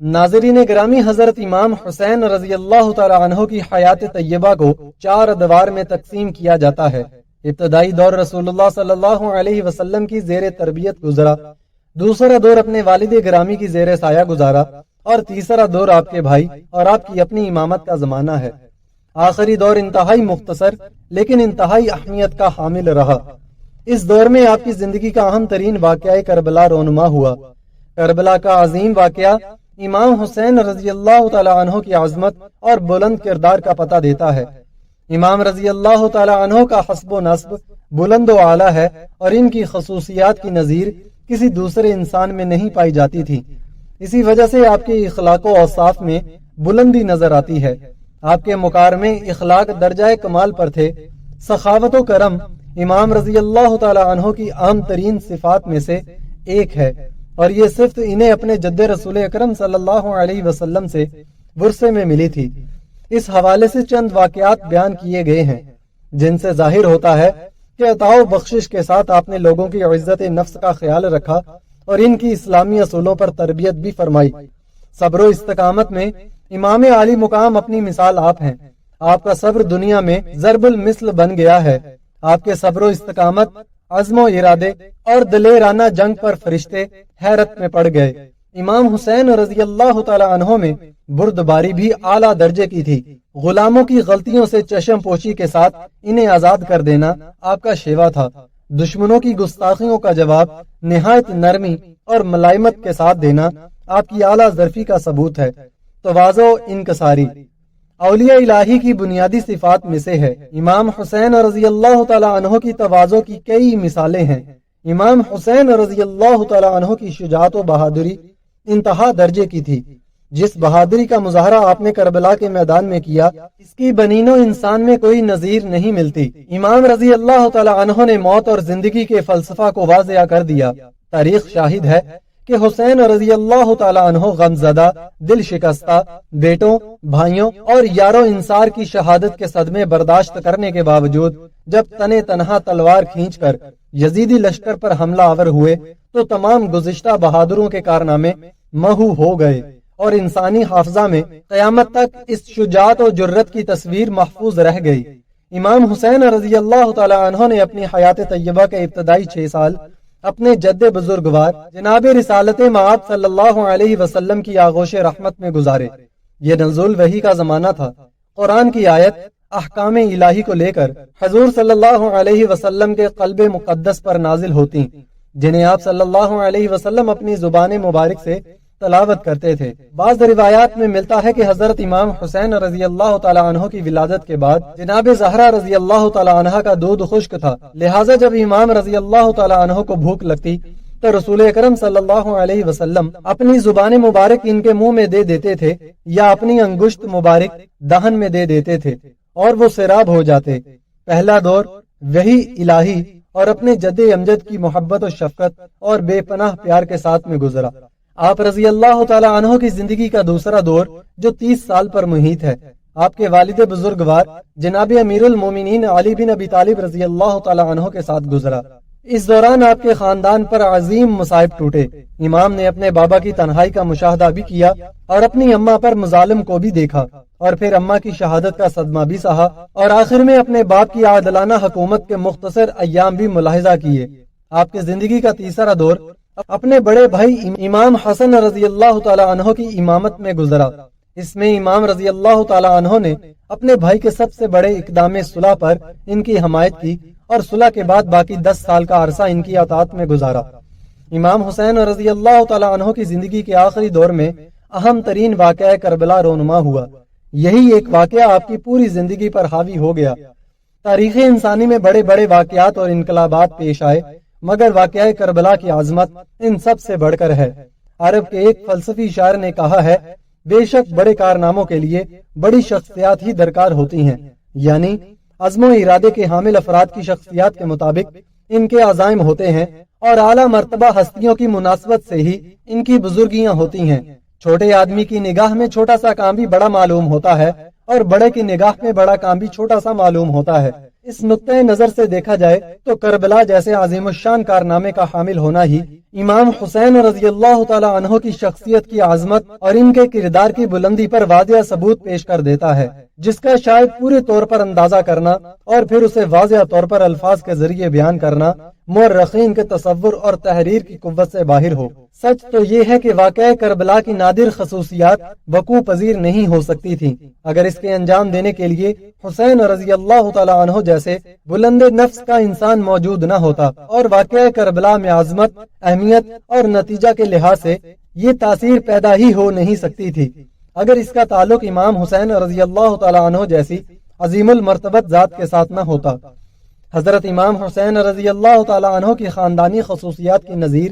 ناظرین گرامی، حضرت امام حسین رضی اللہ تعالی عنہ کی حیات طیبہ کو 4 ادوار میں تقسیم کیا جاتا ہے۔ ابتدائی دور رسول اللہ صلی اللہ علیہ وسلم کی زیر تربیت گزرا، دوسرا دور اپنے والد گرامی کی زیر سایہ گزارا، اور تیسرا دور آپ کے بھائی اور آپ کی اپنی امامت کا زمانہ ہے۔ آخری دور انتہائی مختصر لیکن انتہائی اہمیت کا حامل رہا۔ اس دور میں آپ کی زندگی کا اہم ترین واقعہ کربلا رونما ہوا۔ کربلا کا عظیم واقعہ امام حسین رضی اللہ تعالی عنہ کی عظمت اور بلند کردار کا پتہ دیتا ہے۔ امام رضی اللہ تعالی عنہ کا حسب و نسب بلند و اعلیٰ ہے اور ان کی خصوصیات کی نظیر کسی دوسرے انسان میں نہیں پائی جاتی تھی۔ اسی وجہ سے آپ کے اخلاق و اوصاف میں بلندی نظر آتی ہے۔ آپ کے مکارمے اخلاق درجہ کمال پر تھے۔ سخاوت و کرم امام رضی اللہ تعالی عنہ کی عام ترین صفات میں سے ایک ہے، اور یہ صفت انہیں اپنے جد رسول اکرم صلی اللہ علیہ وسلم سے ورثے میں ملی تھی۔ اس حوالے سے چند واقعات بیان کیے گئے ہیں جن سے ظاہر ہوتا ہے کہ عطا و بخشش کے ساتھ آپ نے لوگوں کی عزت نفس کا خیال رکھا اور ان کی اسلامی اصولوں پر تربیت بھی فرمائی۔ صبر و استقامت میں امام عالی مقام اپنی مثال آپ ہیں۔ آپ کا صبر دنیا میں ضرب المثل بن گیا ہے۔ آپ کے صبر و استقامت، عزم و ارادے اور دلیرانہ جنگ پر فرشتے حیرت میں پڑ گئے۔ امام حسین رضی اللہ تعالی عنہ میں بردباری بھی اعلیٰ درجے کی تھی۔ غلاموں کی غلطیوں سے چشم پوشی کے ساتھ انہیں آزاد کر دینا آپ کا شیوا تھا۔ دشمنوں کی گستاخیوں کا جواب نہایت نرمی اور ملائمت کے ساتھ دینا آپ کی اعلیٰ ظرفی کا ثبوت ہے۔ تواضع و انکساری اولیاء الہی کی بنیادی صفات میں سے ہے۔ امام حسین رضی اللہ تعالی عنہ کی تواضع کی کئی مثالیں ہیں۔ امام حسین رضی اللہ تعالی عنہ کی شجاعت و بہادری انتہا درجے کی تھی۔ جس بہادری کا مظاہرہ آپ نے کربلا کے میدان میں کیا، اس کی بنین و انسان میں کوئی نظیر نہیں ملتی۔ امام رضی اللہ تعالی عنہ نے موت اور زندگی کے فلسفہ کو واضح کر دیا۔ تاریخ شاہد ہے کہ حسین رضی اللہ تعالی عنہ غم زدہ، دل شکستہ، بیٹوں، بھائیوں اور یارو انصار کی شہادت کے صدمے برداشت کرنے کے باوجود جب تنے تنہا تلوار کھینچ کر یزیدی لشکر پر حملہ آور ہوئے تو تمام گزشتہ بہادروں کے کارنامے محو ہو گئے، اور انسانی حافظہ میں قیامت تک اس شجاعت و جرت کی تصویر محفوظ رہ گئی۔ امام حسین رضی اللہ تعالی عنہ نے اپنی حیات طیبہ کے ابتدائی 6 سال اپنے جد بزرگوار جناب رسالت مآب صلی اللہ علیہ وسلم کی آغوش رحمت میں گزارے۔ یہ نزول وحی کا زمانہ تھا۔ قرآن کی آیت احکام الہی کو لے کر حضور صلی اللہ علیہ وسلم کے قلب مقدس پر نازل ہوتی، جنہیں آپ صلی اللہ علیہ وسلم اپنی زبان مبارک سے تلاوت کرتے تھے۔ بعض روایات میں ملتا ہے کہ حضرت امام حسین رضی اللہ تعالی عنہ کی ولادت کے بعد جناب زہرا رضی اللہ تعالی عنہ کا دودھ خشک تھا، لہٰذا جب امام رضی اللہ تعالی عنہ کو بھوک لگتی تو رسول اکرم صلی اللہ علیہ وسلم اپنی زبان مبارک ان کے منہ میں دے دیتے تھے یا اپنی انگشت مبارک دہن میں دے دیتے تھے اور وہ سیراب ہو جاتے۔ پہلا دور وحی الہی اور اپنے جد امجد کی محبت و شفقت اور بے پناہ پیار کے ساتھ میں گزرا۔ آپ رضی اللہ تعالی عنہ کی زندگی کا دوسرا دور جو 30 سال پر محیط ہے، آپ کے والد بزرگوار جناب امیر المومنین علی بن ابی طالب رضی اللہ تعالی عنہ کے ساتھ گزرا۔ اس دوران آپ کے خاندان پر عظیم مصائب ٹوٹے۔ امام نے اپنے بابا کی تنہائی کا مشاہدہ بھی کیا اور اپنی اماں پر مظالم کو بھی دیکھا، اور پھر اماں کی شہادت کا صدمہ بھی سہا، اور آخر میں اپنے باپ کی عادلانہ حکومت کے مختصر ایام بھی ملاحظہ کیے۔ آپ کی زندگی کا تیسرا دور اپنے بڑے بھائی امام حسن رضی اللہ تعالی عنہ کی امامت میں گزرا۔ اس میں امام رضی اللہ تعالی عنہ نے اپنے بھائی کے سب سے بڑے اقدام صلح پر ان کی حمایت کی، اور صلح کے بعد باقی 10 سال کا عرصہ ان کی اطاعت میں گزارا۔ امام حسین رضی اللہ تعالی عنہ کی زندگی کے آخری دور میں اہم ترین واقعہ کربلا رونما ہوا۔ یہی ایک واقعہ آپ کی پوری زندگی پر حاوی ہو گیا۔ تاریخ انسانی میں بڑے بڑے واقعات اور انقلابات پیش آئے، مگر واقعہ کربلا کی عظمت ان سب سے بڑھ کر ہے۔ عرب کے ایک فلسفی شاعر نے کہا ہے، بے شک بڑے کارناموں کے لیے بڑی شخصیات ہی درکار ہوتی ہیں، یعنی عزم و ارادے کے حامل افراد کی شخصیات کے مطابق ان کے عزائم ہوتے ہیں، اور اعلیٰ مرتبہ ہستیوں کی مناسبت سے ہی ان کی بزرگیاں ہوتی ہیں۔ چھوٹے آدمی کی نگاہ میں چھوٹا سا کام بھی بڑا معلوم ہوتا ہے، اور بڑے کی نگاہ میں بڑا کام بھی چھوٹا سا معلوم ہوتا ہے۔ اس نقطۂ نظر سے دیکھا جائے تو کربلا جیسے عظیم الشان کارنامے کا حامل ہونا ہی امام حسین رضی اللہ تعالی عنہ کی شخصیت کی عظمت اور ان کے کردار کی بلندی پر واضح ثبوت پیش کر دیتا ہے، جس کا شاید پورے طور پر اندازہ کرنا اور پھر اسے واضح طور پر الفاظ کے ذریعے بیان کرنا مورخین کے تصور اور تحریر کی قوت سے باہر ہو۔ سچ تو یہ ہے کہ واقعہ کربلا کی نادر خصوصیات وقوع پذیر نہیں ہو سکتی تھیں اگر اس کے انجام دینے کے لیے حسین رضی اللہ تعالی عنہ جیسے بلند نفس کا انسان موجود نہ ہوتا، اور واقعہ کربلا میں عظمت، اہمیت اور نتیجہ کے لحاظ سے یہ تاثیر پیدا ہی ہو نہیں سکتی تھی اگر اس کا تعلق امام حسین رضی اللہ تعالی عنہ جیسی عظیم المرتبت ذات کے ساتھ نہ ہوتا۔ حضرت امام حسین رضی اللہ تعالی عنہ کی خاندانی خصوصیات کی نظیر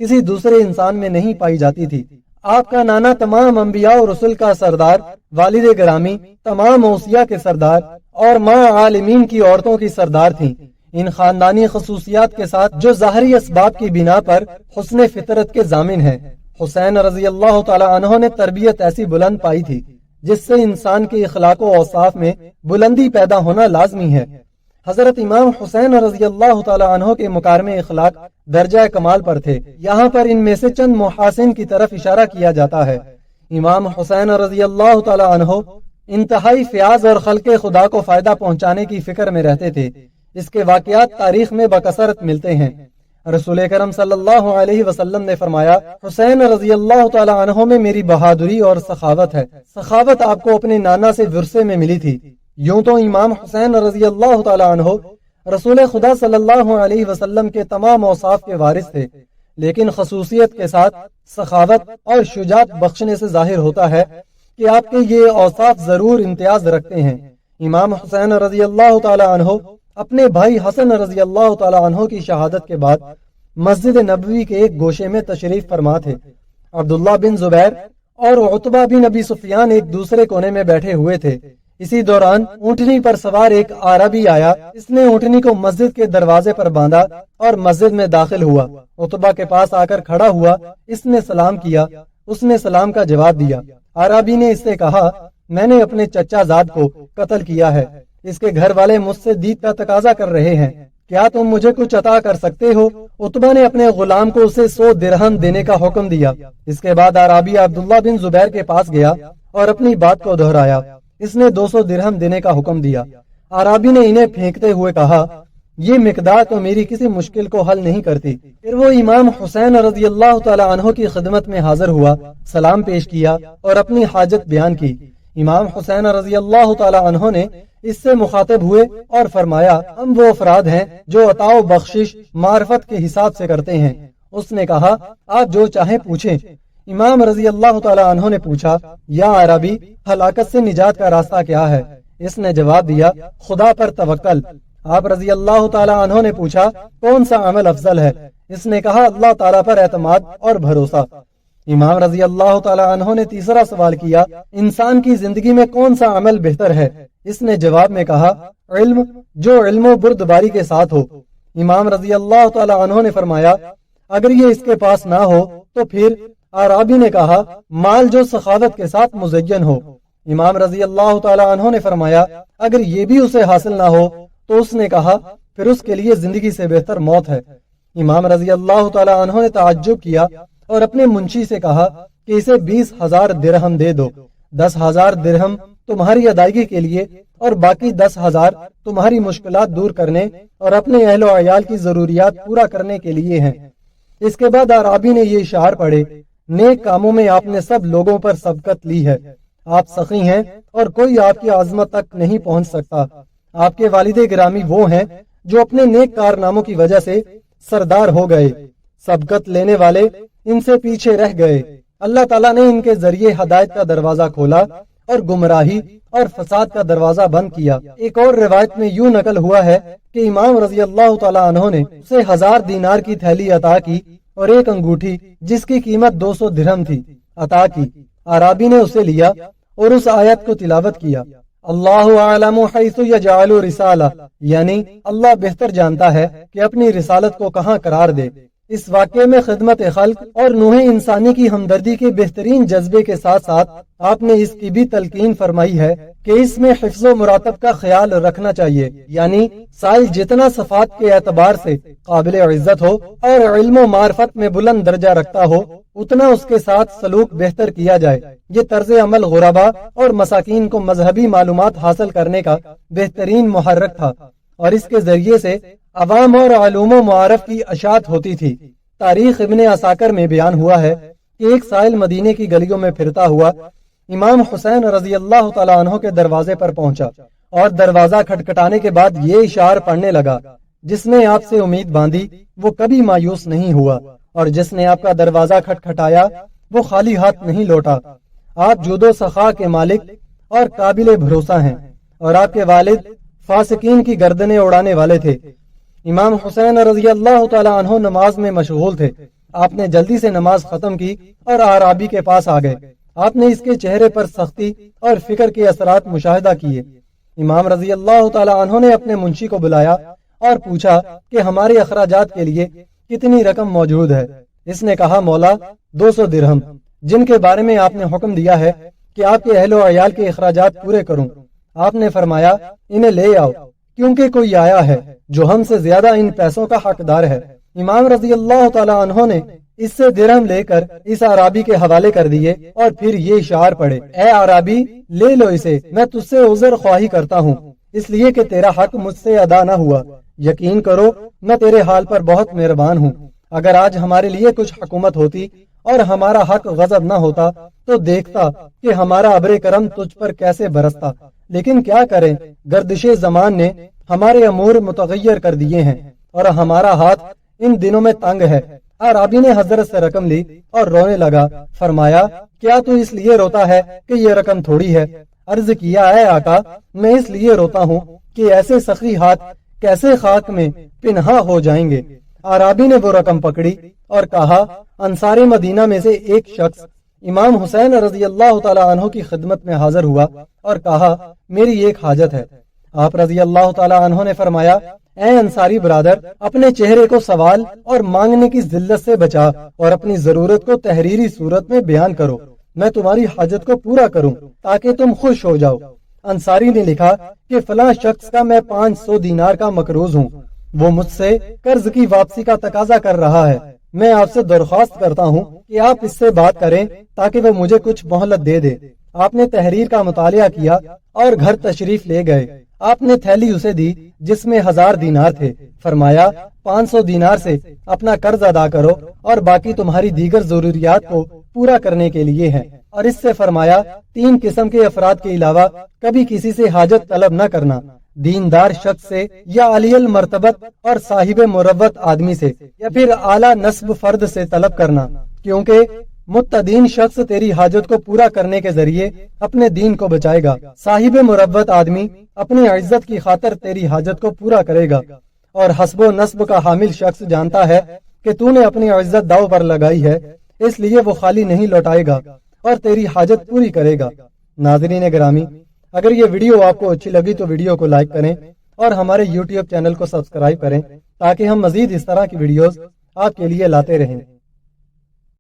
کسی دوسرے انسان میں نہیں پائی جاتی تھی۔ آپ کا نانا تمام انبیاء و رسل کا سردار، والد گرامی تمام اوصیاء کے سردار، اور ماں عالمین کی عورتوں کی سردار تھیں۔ ان خاندانی خصوصیات کے ساتھ جو ظاہری اسباب کی بنا پر حسن فطرت کے ضامن ہیں، حسین رضی اللہ تعالی عنہ نے تربیت ایسی بلند پائی تھی جس سے انسان کے اخلاق و اوصاف میں بلندی پیدا ہونا لازمی ہے۔ حضرت امام حسین رضی اللہ تعالی عنہ کے مکارم اخلاق درجہ کمال پر تھے۔ یہاں پر ان میں سے چند محاسن کی طرف اشارہ کیا جاتا ہے۔ امام حسین رضی اللہ تعالی عنہ انتہائی فیاض اور خلق خدا کو فائدہ پہنچانے کی فکر میں رہتے تھے۔ اس کے واقعات تاریخ میں بکثرت ملتے ہیں۔ رسول کرم صلی اللہ علیہ وسلم نے فرمایا، حسین رضی اللہ تعالی عنہ میں میری بہادری اور سخاوت ہے۔ سخاوت آپ کو اپنے نانا سے ورثے میں ملی تھی۔ یوں تو امام حسین رضی اللہ تعالی عنہ رسول خدا صلی اللہ علیہ وسلم کے تمام اوصاف کے وارث تھے، لیکن خصوصیت کے ساتھ سخاوت اور شجاعت بخشنے سے ظاہر ہوتا ہے کہ آپ کے یہ اوصاف ضرور امتیاز رکھتے ہیں۔ امام حسین رضی اللہ تعالی عنہ اپنے بھائی حسن رضی اللہ تعالی عنہ کی شہادت کے بعد مسجد نبوی کے ایک گوشے میں تشریف فرما تھے۔ عبداللہ بن زبیر اور عتبہ بن ابی سفیان ایک دوسرے کونے میں بیٹھے ہوئے تھے۔ اسی دوران اونٹنی پر سوار ایک عربی آیا۔ اس نے اونٹنی کو مسجد کے دروازے پر باندھا اور مسجد میں داخل ہوا۔ عتبہ کے پاس آ کر کھڑا ہوا۔ اس نے سلام کیا۔ اس نے سلام کا جواب دیا۔ عربی نے اس سے کہا، میں نے اپنے چچا زاد کو قتل کیا ہے، اس کے گھر والے مجھ سے دید کا تقاضا کر رہے ہیں، کیا تم مجھے کچھ عطا کر سکتے ہو؟ عتبہ نے اپنے غلام کو اسے 100 درہم دینے کا حکم دیا۔ اس کے بعد عربی عبداللہ بن زبیر کے پاس گیا اور اپنی بات کو دہرایا۔ اس نے 200 درہم دینے کا حکم دیا۔ عربی نے انہیں پھینکتے ہوئے کہا، یہ مقدار تو میری کسی مشکل کو حل نہیں کرتی۔ پھر وہ امام حسین رضی اللہ تعالی عنہ کی خدمت میں حاضر ہوا، سلام پیش کیا اور اپنی حاجت بیان کی۔ امام حسین رضی اللہ تعالی عنہ نے اس سے مخاطب ہوئے اور فرمایا، ہم وہ افراد ہیں جو عطا و بخشش معرفت کے حساب سے کرتے ہیں۔ اس نے کہا، آپ جو چاہیں پوچھیں۔ امام رضی اللہ تعالی عنہ نے پوچھا، یا عربی، ہلاکت سے نجات کا راستہ کیا ہے؟ اس نے جواب دیا، خدا پر توکل۔ آپ رضی اللہ تعالی عنہ نے پوچھا، کون سا عمل افضل ہے؟ اس نے کہا، اللہ تعالی پر اعتماد اور بھروسہ۔ امام رضی اللہ تعالی عنہ نے تیسرا سوال کیا، انسان کی زندگی میں کون سا عمل بہتر ہے؟ اس نے جواب میں کہا، علم، جو علم و بردباری کے ساتھ ہو۔ امام رضی اللہ تعالی عنہ نے فرمایا، اگر یہ اس کے پاس نہ ہو تو پھر؟ عربی نے کہا، مال جو سخاوت کے ساتھ مزین ہو۔ امام رضی اللہ تعالی عنہ نے فرمایا، اگر یہ بھی اسے حاصل نہ ہو تو اس نے کہا، پھر اس کے لیے زندگی سے بہتر موت ہے۔ امام رضی اللہ تعالی عنہ نے تعجب کیا اور اپنے منشی سے کہا کہ اسے 20,000 درہم دے دو۔ 10,000 درہم تمہاری ادائیگی کے لیے اور باقی 10,000 تمہاری مشکلات دور کرنے اور اپنے اہل و عیال کی ضروریات پورا کرنے کے لیے ہیں۔ اس کے بعد عربی نے یہ اشعار پڑھے، نیک کاموں میں آپ نے سب لوگوں پر سبقت لی ہے، آپ سخی ہیں اور کوئی آپ کی عظمت تک نہیں پہنچ سکتا۔ آپ کے والد گرامی وہ ہیں جو اپنے نیک کارناموں کی وجہ سے سردار ہو گئے، سبقت لینے والے ان سے پیچھے رہ گئے۔ اللہ تعالیٰ نے ان کے ذریعے ہدایت کا دروازہ کھولا اور گمراہی اور فساد کا دروازہ بند کیا۔ ایک اور روایت میں یوں نقل ہوا ہے کہ امام رضی اللہ تعالی عنہ نے اسے 1000 دینار کی تھیلی عطا کی اور ایک انگوٹھی جس کی قیمت 200 درہم تھی عطا کی۔ عربی نے اسے لیا اور اس آیت کو تلاوت کیا، اللہ اعلم حیث یجعل رسالہ، یعنی اللہ بہتر جانتا ہے کہ اپنی رسالت کو کہاں قرار دے۔ اس واقعے میں خدمت خلق اور نوح انسانی کی ہمدردی کے بہترین جذبے کے ساتھ ساتھ آپ نے اس کی بھی تلقین فرمائی ہے کہ اس میں حفظ و مراتب کا خیال رکھنا چاہیے، یعنی سائل جتنا صفات کے اعتبار سے قابل عزت ہو اور علم و معرفت میں بلند درجہ رکھتا ہو، اتنا اس کے ساتھ سلوک بہتر کیا جائے۔ یہ طرز عمل غربا اور مساکین کو مذہبی معلومات حاصل کرنے کا بہترین محرک تھا، اور اس کے ذریعے سے عوام اور علوم و معارف کی اشاعت ہوتی تھی۔ تاریخ ابن عساکر میں بیان ہوا ہے کہ ایک سائل مدینے کی گلیوں میں پھرتا ہوا امام حسین رضی اللہ تعالیٰ عنہ کے دروازے پر پہنچا اور دروازہ کھٹکھٹانے کے بعد یہ اشعار پڑھنے لگا: جس نے آپ سے امید باندھی وہ کبھی مایوس نہیں ہوا، اور جس نے آپ کا دروازہ کھٹکھٹایا وہ خالی ہاتھ نہیں لوٹا۔ آپ جود و سخا کے مالک اور قابل بھروسہ ہیں، اور آپ کے والد فاسقین کی گردنیں اڑانے والے تھے۔ امام حسین رضی اللہ تعالیٰ عنہ نماز میں مشغول تھے۔ آپ نے جلدی سے نماز ختم کی اور اعرابی کے پاس آ گئے۔ آپ نے اس کے چہرے پر سختی اور فکر کے اثرات مشاہدہ کیے۔ امام رضی اللہ تعالیٰ عنہ نے اپنے منشی کو بلایا اور پوچھا کہ ہمارے اخراجات کے لیے کتنی رقم موجود ہے۔ اس نے کہا: مولا 200 درہم، جن کے بارے میں آپ نے حکم دیا ہے کہ آپ کے اہل و عیال کے اخراجات پورے کروں۔ آپ نے فرمایا: انہیں لے آؤ، کیونکہ کوئی آیا ہے جو ہم سے زیادہ ان پیسوں کا حقدار ہے۔ امام رضی اللہ تعالیٰ عنہ نے اس سے درہم لے کر اس اعرابی کے حوالے کر دیے اور پھر یہ اشعار پڑھے: اے اعرابی، لے لو اسے، میں تجھ سے عذر خواہی کرتا ہوں اس لیے کہ تیرا حق مجھ سے ادا نہ ہوا۔ یقین کرو میں تیرے حال پر بہت مہربان ہوں۔ اگر آج ہمارے لیے کچھ حکومت ہوتی اور ہمارا حق غضب نہ ہوتا تو دیکھتا کہ ہمارا ابر کرم تجھ پر کیسے برستا، لیکن کیا کریں، گردش زمان نے ہمارے امور متغیر کر دیے ہیں اور ہمارا ہاتھ ان دنوں میں تنگ ہے۔ اعرابی نے حضرت سے رقم لی اور رونے لگا۔ فرمایا: کیا تو اس لیے روتا ہے کہ یہ رقم تھوڑی ہے؟ عرض کیا: اے آقا، میں اس لیے روتا ہوں کہ ایسے سخی ہاتھ کیسے خاک میں پنہا ہو جائیں گے۔ اعرابی نے وہ رقم پکڑی اور کہا: انصار مدینہ میں سے ایک شخص امام حسین رضی اللہ تعالیٰ عنہ کی خدمت میں حاضر ہوا اور کہا: میری ایک حاجت ہے۔ آپ رضی اللہ تعالیٰ عنہ نے فرمایا: اے انصاری برادر، اپنے چہرے کو سوال اور مانگنے کی ذلت سے بچا اور اپنی ضرورت کو تحریری صورت میں بیان کرو، میں تمہاری حاجت کو پورا کروں تاکہ تم خوش ہو جاؤ۔ انصاری نے لکھا کہ فلاں شخص کا میں 500 دینار کا مقروض ہوں، وہ مجھ سے قرض کی واپسی کا تقاضا کر رہا ہے۔ میں آپ سے درخواست کرتا ہوں کہ آپ اس سے بات کریں تاکہ وہ مجھے کچھ مہلت دے دے۔ آپ نے تحریر کا مطالعہ کیا اور گھر تشریف لے گئے۔ آپ نے تھیلی اسے دی جس میں 1000 دینار تھے۔ فرمایا: 500 دینار سے اپنا قرض ادا کرو اور باقی تمہاری دیگر ضروریات کو پورا کرنے کے لیے ہے۔ اور اس سے فرمایا: 3 قسم کے افراد کے علاوہ کبھی کسی سے حاجت طلب نہ کرنا، دیندار شخص سے یا علی المرتبت اور صاحب مروت آدمی سے یا پھر اعلیٰ نسب فرد سے طلب کرنا، کیونکہ متدین شخص تیری حاجت کو پورا کرنے کے ذریعے اپنے دین کو بچائے گا، صاحب مروت آدمی اپنی عزت کی خاطر تیری حاجت کو پورا کرے گا، اور حسب و نسب کا حامل شخص جانتا ہے کہ تو نے اپنی عزت داؤ پر لگائی ہے، اس لیے وہ خالی نہیں لوٹائے گا اور تیری حاجت پوری کرے گا۔ ناظرین گرامی، اگر یہ ویڈیو آپ کو اچھی لگی تو ویڈیو کو لائک کریں اور ہمارے YouTube چینل کو سبسکرائب کریں تاکہ ہم مزید اس طرح کی ویڈیوز آپ کے لیے لاتے رہیں۔